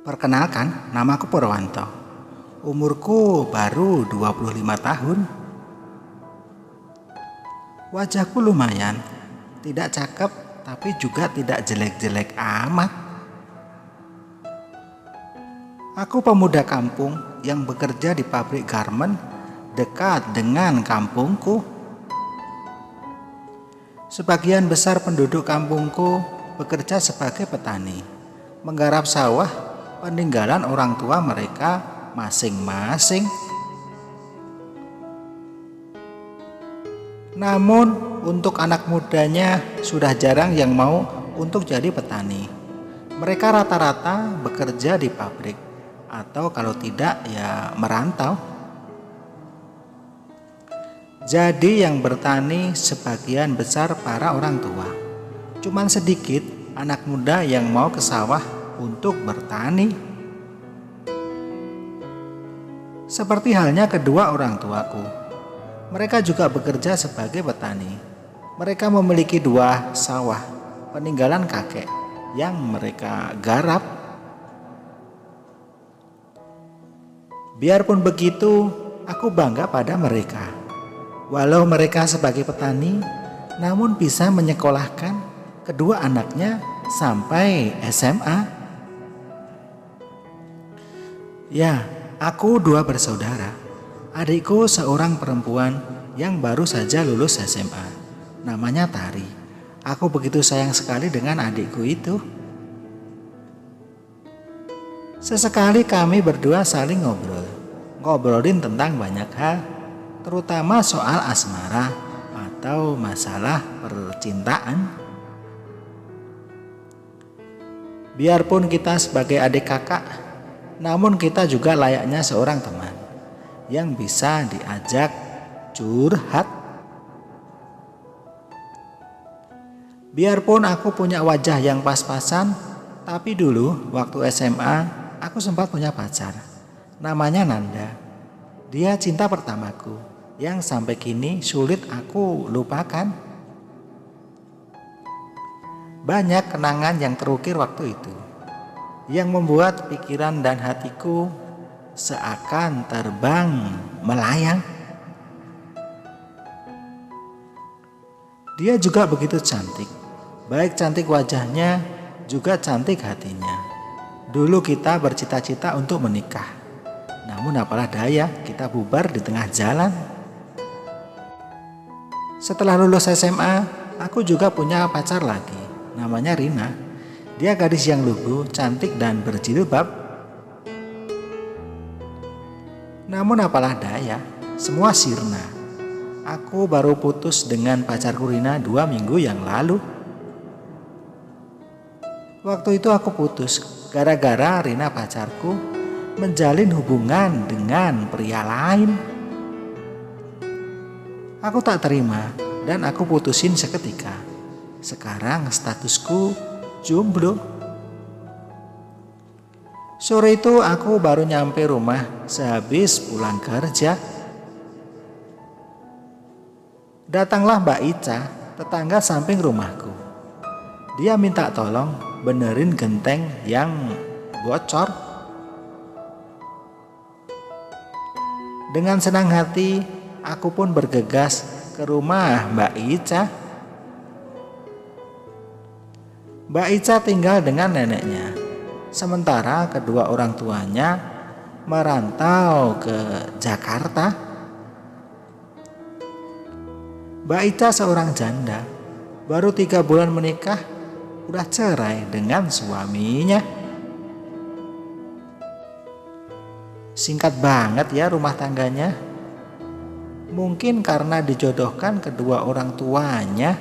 Perkenalkan, namaku Purwanto. Umurku baru 25 tahun. Wajahku lumayan, tidak cakep tapi juga tidak jelek-jelek amat. Aku pemuda kampung yang bekerja di pabrik garmen dekat dengan kampungku. Sebagian besar penduduk kampungku bekerja sebagai petani, menggarap sawah peninggalan orang tua mereka masing-masing. Namun untuk anak mudanya sudah jarang yang mau untuk jadi petani. Mereka rata-rata bekerja di pabrik atau kalau tidak ya merantau. Jadi yang bertani sebagian besar para orang tua. Cuman sedikit anak muda yang mau ke sawah untuk bertani. Seperti halnya kedua orang tuaku. Mereka juga bekerja sebagai petani. Mereka memiliki 2 sawah peninggalan kakek yang mereka garap. Biarpun begitu, aku bangga pada mereka. Walau mereka sebagai petani, namun bisa menyekolahkan kedua anaknya sampai SMA. Ya, aku 2 bersaudara. Adikku seorang perempuan yang baru saja lulus SMA. Namanya Tari. Aku begitu sayang sekali dengan adikku itu. Sesekali kami berdua saling ngobrolin tentang banyak hal, terutama soal asmara atau masalah percintaan. Biarpun kita sebagai adik kakak, namun kita juga layaknya seorang teman yang bisa diajak curhat. Biarpun aku punya wajah yang pas-pasan, tapi dulu waktu SMA aku sempat punya pacar. Namanya Nanda. Dia cinta pertamaku yang sampai kini sulit aku lupakan. Banyak kenangan yang terukir waktu itu, yang membuat pikiran dan hatiku seakan terbang melayang. Dia juga begitu cantik, baik cantik wajahnya juga cantik hatinya. Dulu kita bercita-cita untuk menikah, namun apalah daya, kita bubar di tengah jalan. Setelah lulus SMA, aku juga punya pacar lagi, namanya Rina. Dia gadis yang lugu, cantik dan berjilbab. Namun apalah daya, semua sirna. Aku baru putus dengan pacarku Rina 2 minggu yang lalu. Waktu itu aku putus gara-gara Rina pacarku menjalin hubungan dengan pria lain. Aku tak terima dan aku putusin seketika. Sekarang statusku jomblo. Sore itu aku baru nyampe rumah sehabis pulang kerja. Datanglah Mbak Ica, tetangga samping rumahku. Dia minta tolong benerin genteng yang bocor. Dengan senang hati, aku pun bergegas ke rumah Mbak Ica. Mbak Ica tinggal dengan neneknya, sementara kedua orang tuanya merantau ke Jakarta. Mbak Ica seorang janda, baru 3 bulan menikah, udah cerai dengan suaminya. Singkat banget ya rumah tangganya. Mungkin karena dijodohkan kedua orang tuanya.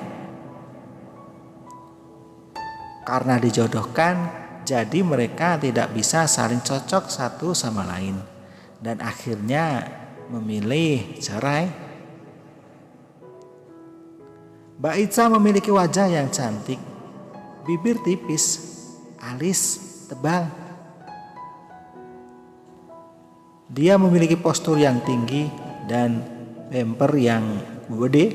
Karena dijodohkan, jadi mereka tidak bisa saling cocok satu sama lain, dan akhirnya memilih cerai. Mbak Ica memiliki wajah yang cantik, bibir tipis, alis tebal. Dia memiliki postur yang tinggi dan bemper yang gede.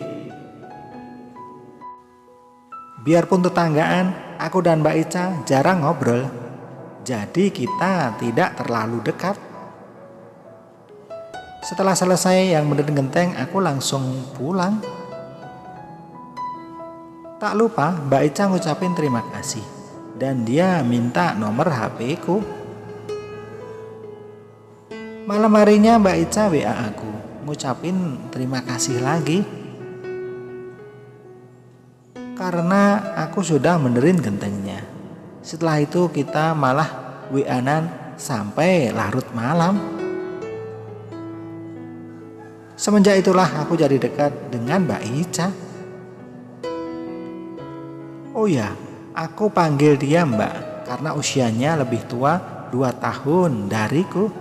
Biarpun tetanggaan, aku dan Mbak Ica jarang ngobrol. jadi kita tidak terlalu dekat. Setelah selesai yang bener genteng, aku langsung pulang. Tak lupa Mbak Ica ngucapin terima kasih dan dia minta nomor HP ku. Malam harinya Mbak Ica WA aku ngucapin terima kasih lagi karena aku sudah benerin gentengnya. Setelah itu kita malah WA-an sampai larut malam. Semenjak itulah aku jadi dekat dengan Mbak Ica. Oh ya, aku panggil dia Mbak karena usianya lebih tua 2 tahun dariku.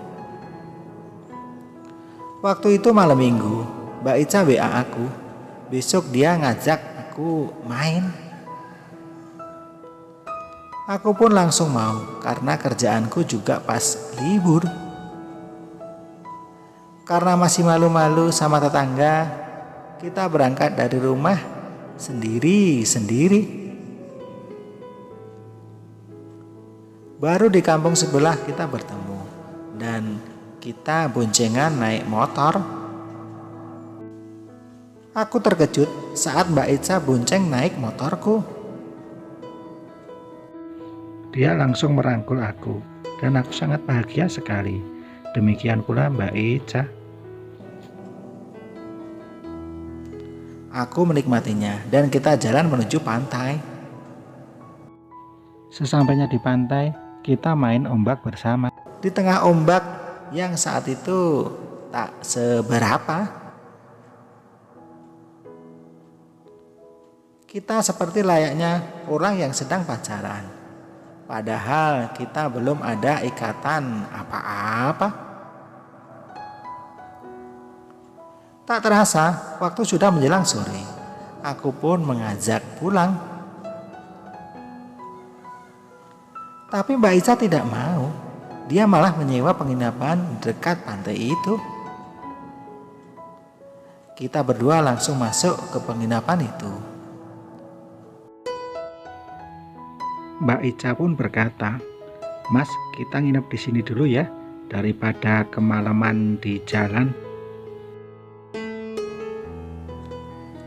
Waktu itu malam minggu, Mbak Ica WA aku. Besok dia ngajak aku main. Aku pun langsung mau karena kerjaanku juga pas libur. Karena masih malu-malu sama tetangga, kita berangkat dari rumah sendiri-sendiri. Baru di kampung sebelah kita bertemu dan kita boncengan naik motor. Aku terkejut saat Mbak Ica bonceng naik motorku. Dia langsung merangkul aku dan aku sangat bahagia sekali. Demikian pula Mbak Ica. Aku menikmatinya dan kita jalan menuju pantai. Sesampainya di pantai, kita main ombak bersama. Di tengah ombak yang saat itu tak seberapa, kita seperti layaknya orang yang sedang pacaran. Padahal kita belum ada ikatan apa-apa. Tak terasa, waktu sudah menjelang sore. Aku pun mengajak pulang. Tapi Mbak Ica tidak mau. Dia malah menyewa penginapan dekat pantai itu. Kita berdua langsung masuk ke penginapan itu. Mbak Ica pun berkata, "Mas, kita nginep di sini dulu ya, daripada kemalaman di jalan."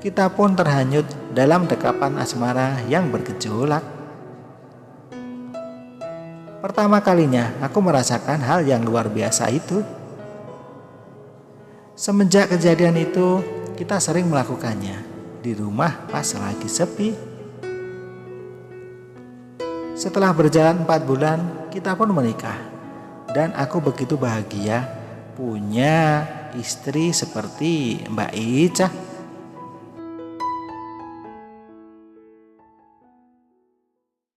Kita pun terhanyut dalam dekapan asmara yang bergejolak. Pertama kalinya aku merasakan hal yang luar biasa itu. Semenjak kejadian itu, kita sering melakukannya di rumah pas lagi sepi. Setelah berjalan 4 bulan, kita pun menikah. Dan aku begitu bahagia punya istri seperti Mbak Ica.